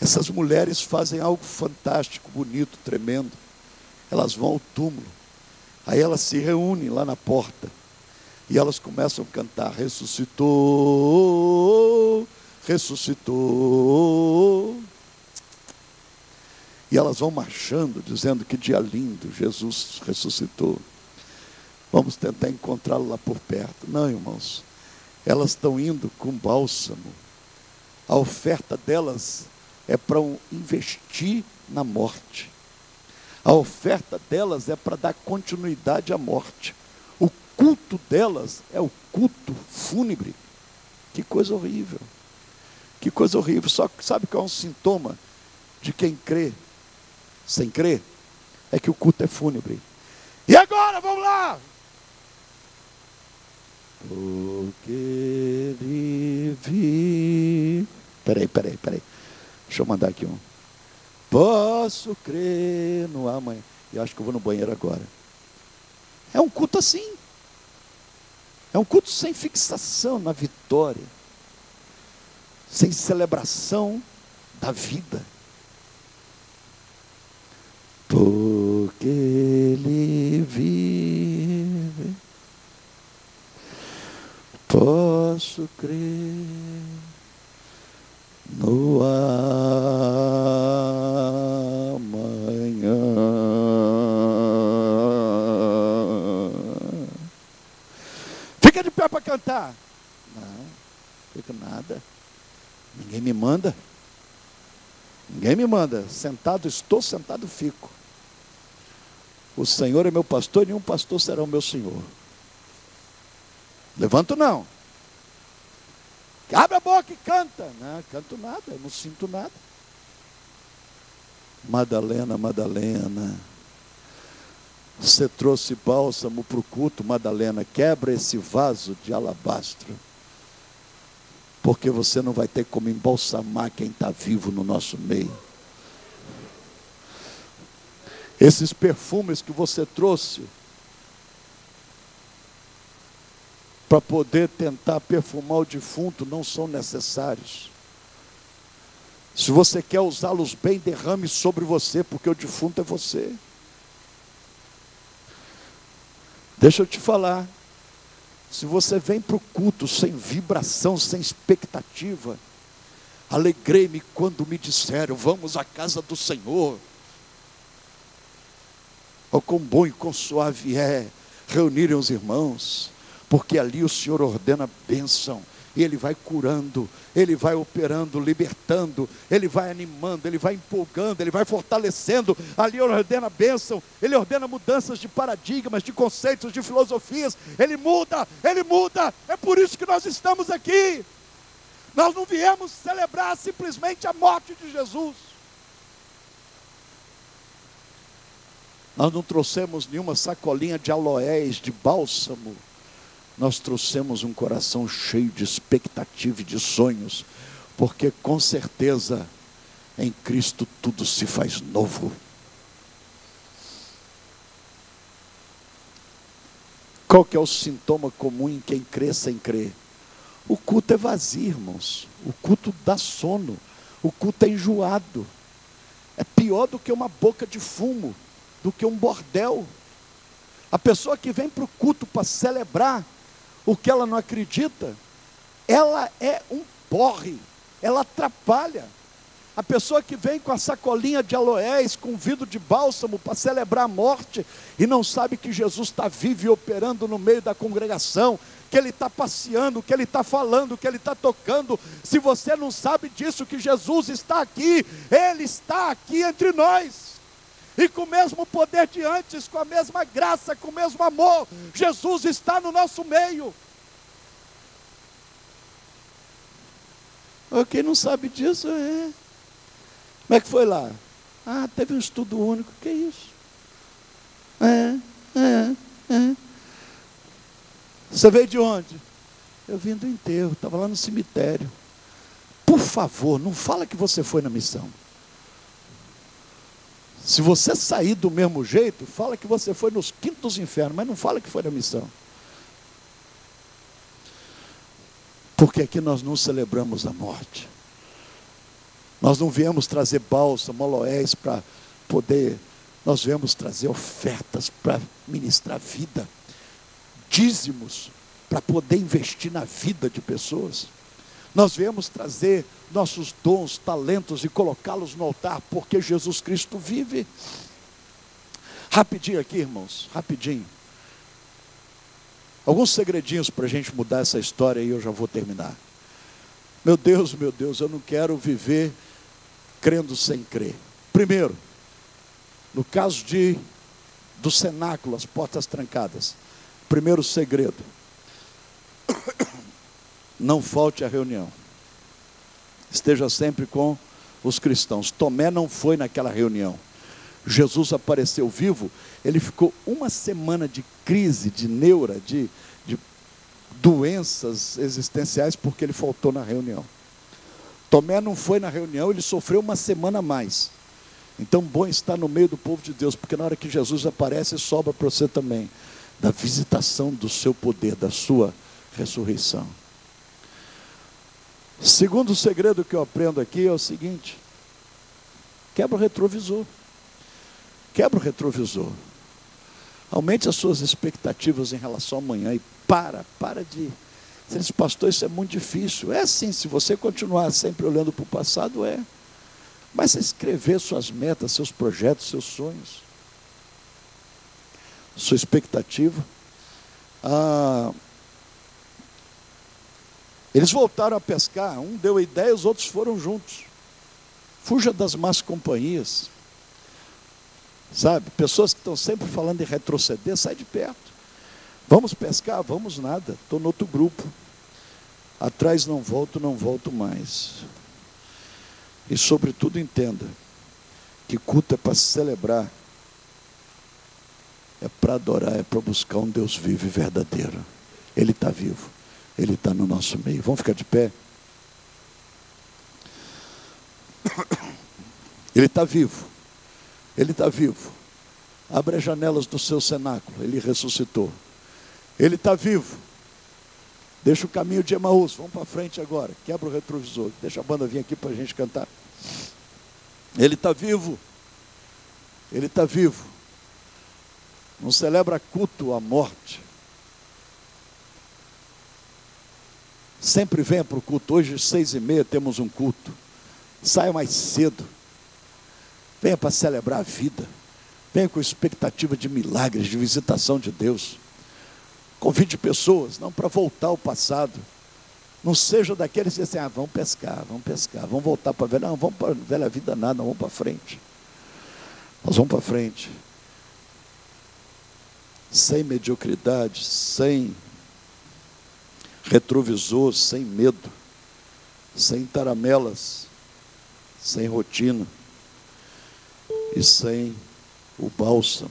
A: Essas mulheres fazem algo fantástico, bonito, tremendo. Elas vão ao túmulo, aí elas se reúnem lá na porta, e elas começam a cantar: ressuscitou, ressuscitou. E elas vão marchando, dizendo: que dia lindo, Jesus ressuscitou. Vamos tentar encontrá-lo lá por perto. Não, irmãos. Elas estão indo com bálsamo. A oferta delas é para investir na morte. A oferta delas é para dar continuidade à morte. O culto delas é o culto fúnebre. Que coisa horrível. Que coisa horrível. Só que sabe qual é um sintoma de quem crê sem crer? É que o culto é fúnebre. E agora, vamos lá! Porque ele vive. Peraí. Deixa eu mandar aqui um. Posso crer no amanhã. Eu acho que eu vou no banheiro agora. É um culto assim. É um culto sem fixação na vitória. Sem celebração da vida. Porque ele vive. Posso crer no amanhã. Fica de pé para cantar. Não, fica nada. Ninguém me manda. Ninguém me manda. Sentado estou, sentado fico. O Senhor é meu pastor e nenhum pastor será o meu Senhor. Levanto não. Abre a boca e canta. Não, canto nada, eu não sinto nada. Madalena, você trouxe bálsamo para o culto, Madalena, quebra esse vaso de alabastro, porque você não vai ter como embalsamar quem está vivo no nosso meio. Esses perfumes que você trouxe, para poder tentar perfumar o defunto, não são necessários. Se você quer usá-los bem, derrame sobre você, porque o defunto é você. Deixa eu te falar, se você vem para o culto sem vibração, sem expectativa, alegrei-me quando me disseram, vamos à casa do Senhor. Oh, quão bom e quão suave é reunirem os irmãos, porque ali o Senhor ordena bênção, e Ele vai curando, Ele vai operando, libertando, Ele vai animando, Ele vai empolgando, Ele vai fortalecendo. Ali Ele ordena bênção, Ele ordena mudanças de paradigmas, de conceitos, de filosofias. Ele muda, é por isso que nós estamos aqui. Nós não viemos celebrar simplesmente a morte de Jesus. Nós não trouxemos nenhuma sacolinha de aloés, de bálsamo. Nós trouxemos um coração cheio de expectativa e de sonhos, porque com certeza em Cristo tudo se faz novo. Qual que é o sintoma comum em quem crê sem crer? O culto é vazio, irmãos. O culto dá sono. O culto é enjoado. É pior do que uma boca de fumo, do que um bordel. A pessoa que vem para o culto para celebrar o que ela não acredita, ela é um porre, ela atrapalha. A pessoa que vem com a sacolinha de aloés, com vidro de bálsamo para celebrar a morte, e não sabe que Jesus está vivo e operando no meio da congregação, que Ele está passeando, que Ele está falando, que Ele está tocando. Se você não sabe disso, que Jesus está aqui, Ele está aqui entre nós. E com o mesmo poder de antes, com a mesma graça, com o mesmo amor, Jesus está no nosso meio. Quem não sabe disso é... Como é que foi lá? Teve um estudo único. Que isso? Você veio de onde? Eu vim do enterro, estava lá no cemitério. Por favor, não fala que você foi na missão. Se você sair do mesmo jeito, fala que você foi nos quintos dos infernos, mas não fala que foi na missão. Porque aqui nós não celebramos a morte. Nós não viemos trazer bálsamo, aloés para poder, nós viemos trazer ofertas para ministrar vida, dízimos para poder investir na vida de pessoas. Nós viemos trazer nossos dons, talentos e colocá-los no altar, porque Jesus Cristo vive. Rapidinho aqui, irmãos, rapidinho. Alguns segredinhos para a gente mudar essa história e eu já vou terminar. Meu Deus, eu não quero viver crendo sem crer. Primeiro, no caso do cenáculo, as portas trancadas. Primeiro segredo: não falte à reunião. Esteja sempre com os cristãos. Tomé não foi naquela reunião. Jesus apareceu vivo, ele ficou uma semana de crise, de neura, de doenças existenciais, porque ele faltou na reunião. Tomé não foi na reunião, ele sofreu uma semana a mais. Então, bom estar no meio do povo de Deus, porque na hora que Jesus aparece, sobra para você também da visitação do seu poder, da sua ressurreição. Segundo segredo que eu aprendo aqui é o seguinte: quebra o retrovisor. Quebra o retrovisor. Aumente as suas expectativas em relação ao amanhã e para de... Você diz, pastor, isso é muito difícil. É sim, se você continuar sempre olhando para o passado, é. Mas você escrever suas metas, seus projetos, seus sonhos, sua expectativa. Eles voltaram a pescar, um deu a ideia, os outros foram juntos. Fuja das más companhias. Sabe, pessoas que estão sempre falando em retroceder, sai de perto. Vamos pescar? Vamos nada, estou no outro grupo. Atrás não volto mais. E sobretudo entenda que culto é para celebrar, é para adorar, é para buscar um Deus vivo e verdadeiro. Ele está vivo, Ele está no nosso meio. Vamos ficar de pé? Ele está vivo. Ele está vivo. Abre as janelas do seu cenáculo. Ele ressuscitou. Ele está vivo. Deixa o caminho de Emaús. Vamos para frente agora. Quebra o retrovisor. Deixa a banda vir aqui para a gente cantar. Ele está vivo. Ele está vivo. Não celebra culto à morte. Sempre venha para o culto. Hoje, 6h30, temos um culto. Saia mais cedo. Venha para celebrar a vida. Venha com expectativa de milagres, de visitação de Deus. Convide pessoas, não para voltar ao passado. Não seja daqueles que dizem, vamos pescar, vamos voltar para a velha. Não, vamos para a velha vida nada, não, vamos para frente. Nós vamos para frente. Sem mediocridade, sem retrovisor, sem medo, sem taramelas, sem rotina. E sem o bálsamo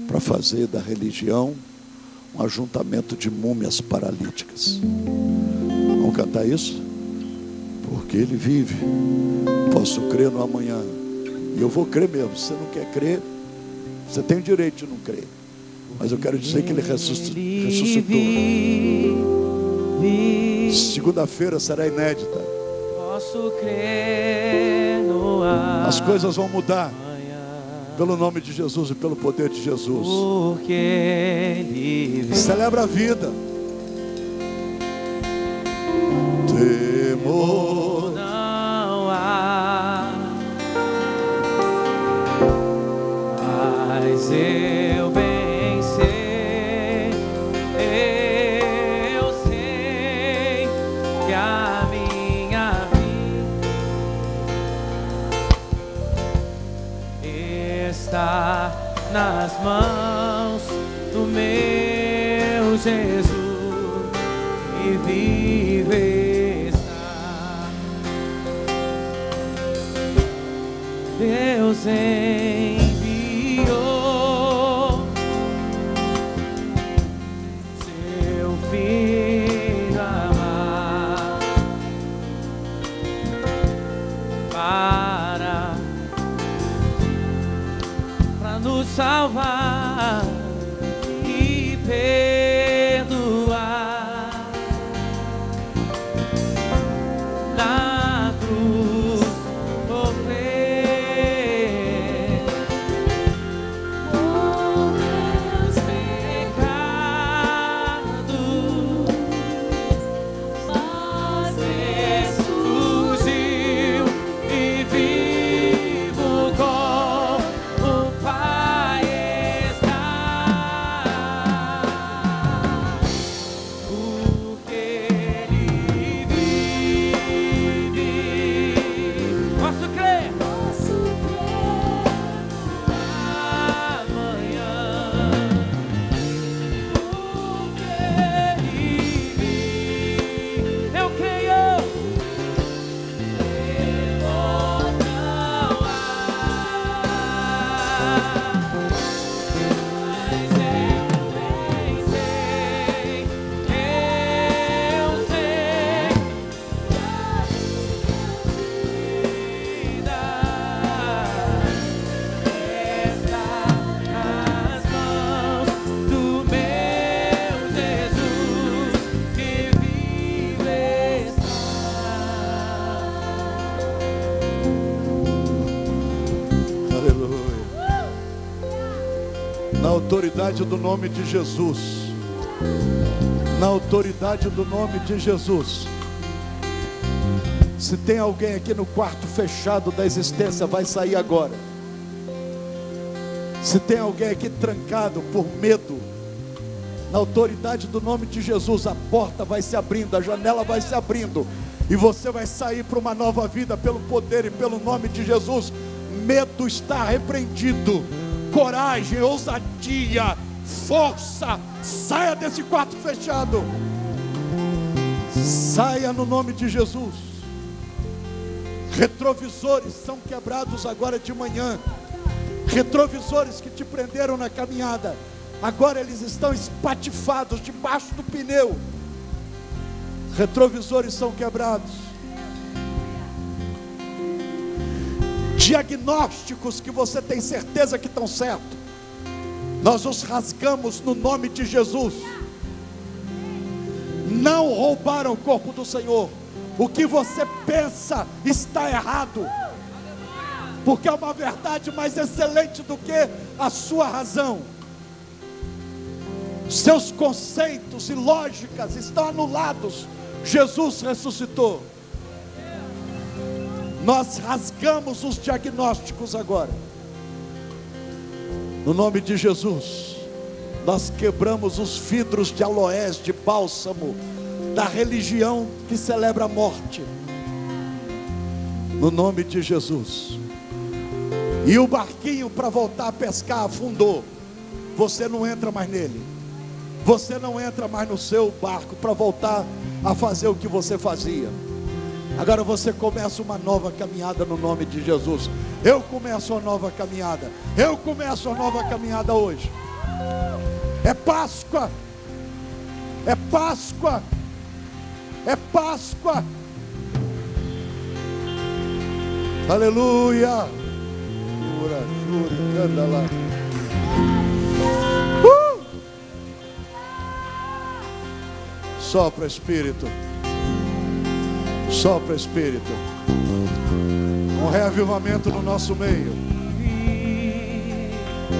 A: para fazer da religião um ajuntamento de múmias paralíticas. Vamos cantar isso? Porque Ele vive. Posso crer no amanhã. E eu vou crer mesmo. Se você não quer crer, você tem o direito de não crer. Mas eu quero dizer que Ele ressuscitou. Segunda-feira será inédita.
B: Posso crer no ar.
A: As coisas vão mudar pelo nome de Jesus e pelo poder de Jesus.
B: Porque Ele vive.
A: Celebra a vida. Temor
B: Não há. Mas eu bem sei. Eu sei que a minha está nas mãos do meu Jesus e vive está. Deus enviou seu Filho amado para nos salvar e perdoar. Na cruz sofrer
A: autoridade do nome de Jesus. Na autoridade do nome de Jesus. Se tem alguém aqui no quarto fechado da existência, vai sair agora. Se tem alguém aqui trancado por medo, na autoridade do nome de Jesus, a porta vai se abrindo, a janela vai se abrindo, e você vai sair para uma nova vida, pelo poder e pelo nome de Jesus. Medo está repreendido. Coragem, ousadia, força, saia desse quarto fechado. Saia no nome de Jesus. Retrovisores são quebrados agora de manhã. Retrovisores que te prenderam na caminhada, agora eles estão espatifados debaixo do pneu. Retrovisores são quebrados. Diagnósticos que você tem certeza que estão certos, nós os rasgamos no nome de Jesus. Não roubaram o corpo do Senhor. O que você pensa está errado, porque é uma verdade mais excelente do que a sua razão. Seus conceitos e lógicas estão anulados. Jesus ressuscitou. Nós rasgamos os diagnósticos agora. No nome de Jesus, nós quebramos os vidros de aloés, de bálsamo, da religião que celebra a morte. No nome de Jesus. E o barquinho para voltar a pescar afundou. Você não entra mais nele. Você não entra mais no seu barco para voltar a fazer o que você fazia. Agora você começa uma nova caminhada no nome de Jesus. Eu começo uma nova caminhada. Eu começo uma nova caminhada hoje. É Páscoa. É Páscoa. É Páscoa. Aleluia. Canta lá. Sopra Espírito. Sopra Espírito. Um reavivamento no nosso meio.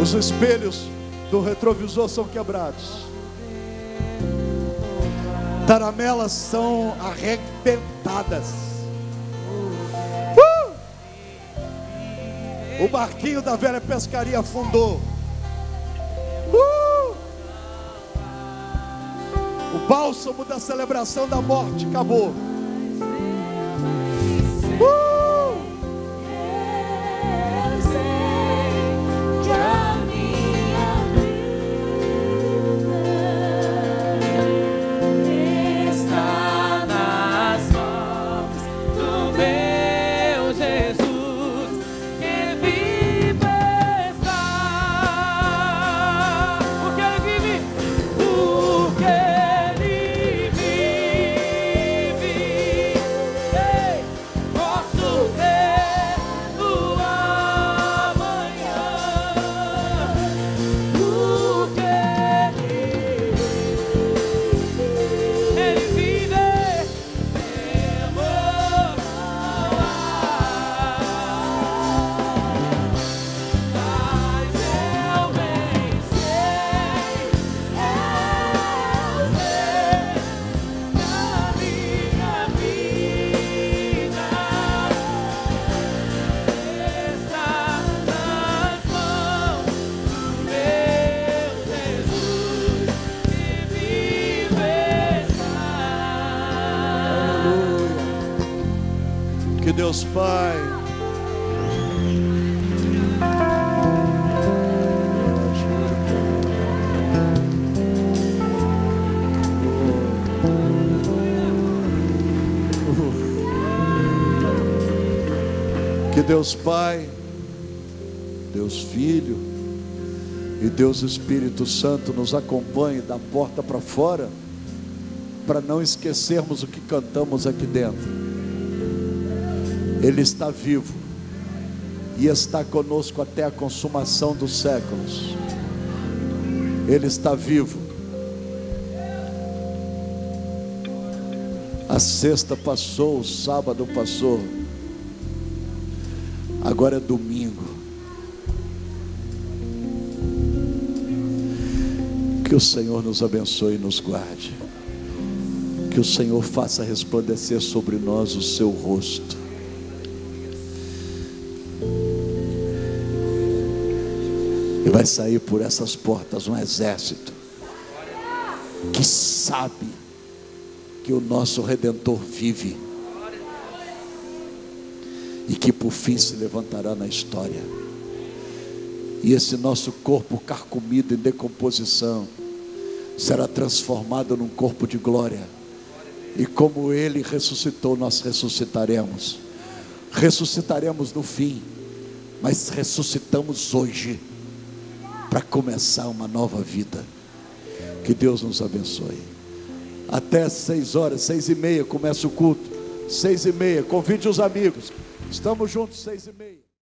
A: Os espelhos do retrovisor são quebrados. Taramelas são arrebentadas. O barquinho da velha pescaria afundou. O bálsamo da celebração da morte acabou. Deus Pai, que Deus Pai, Deus Filho e Deus Espírito Santo nos acompanhe da porta para fora, para não esquecermos o que cantamos aqui dentro. Ele está vivo e está conosco até a consumação dos séculos. Ele está vivo. A sexta passou, o sábado passou, agora é domingo. Que o Senhor nos abençoe e nos guarde. Que o Senhor faça resplandecer sobre nós o seu rosto. E vai sair por essas portas um exército que sabe que o nosso Redentor vive e que por fim se levantará na história. E esse nosso corpo carcomido em decomposição será transformado num corpo de glória. E como Ele ressuscitou, nós ressuscitaremos. Ressuscitaremos no fim, mas ressuscitamos hoje para começar uma nova vida. Que Deus nos abençoe. Até 6 horas, 6h30 começa o culto. 6h30, convide os amigos. Estamos juntos, 6h30.